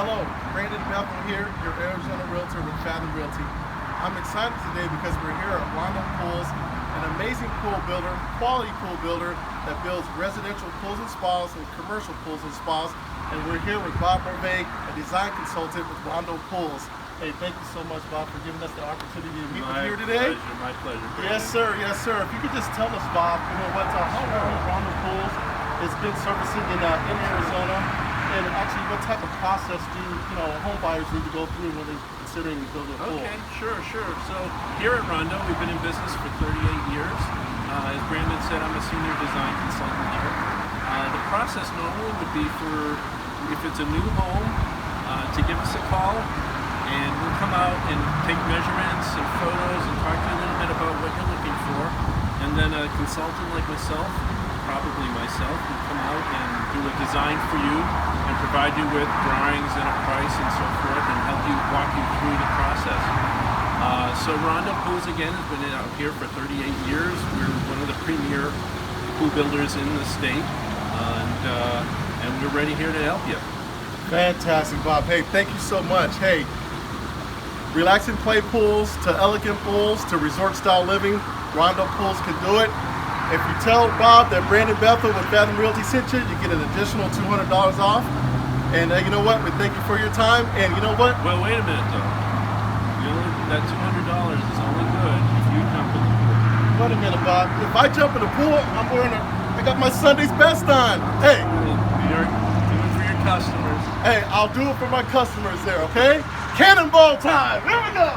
Hello, Brandon Bethel here, your Arizona Realtor with Fathom Realty. I'm excited today because we're here at Rondo Pools, an amazing pool builder, quality pool builder that builds residential pools and spas and commercial pools and spas. And we're here with Bob Merveille, a design consultant with Rondo Pools. Hey, thank you so much, Bob, for giving us the opportunity to meet with you here today. My pleasure. Yes, sir. Yes, sir. If you could just tell us, Bob, how long Rondo Pools has been servicing in Arizona, and actually what type of process do home buyers need to go through when they're considering building a pool? Okay, sure. So here at Rondo, we've been in business for 38 years. As Brandon said, I'm a senior design consultant here. The process normally would be for, if it's a new home, to give us a call, and we'll come out and take measurements and photos and talk to you a little bit about what you're looking for. And then a consultant like myself, probably myself, will come out and do a design for you and provide you with drawings and a price and so forth, and help you walk you through the process. So Rondo Pools, again, has been out here for 38 years. We're one of the premier pool builders in the state, and we're ready here to help you. Fantastic, Bob. Hey, thank you so much. Hey, relax and play pools to elegant pools to resort style living, Rondo Pools can do it. If you tell Bob that Brandon Bethel with Fathom Realty sent you, you get an additional $200 off. And you know what? We thank you for your time. And you know what? Well, wait a minute though. That $200 is only good if you jump in the pool. Wait a minute, Bob. If I jump in the pool, I got my Sunday's best on. Hey. You're doing it for your customers. Hey, I'll do it for my customers there, okay? Cannonball time. Here we go.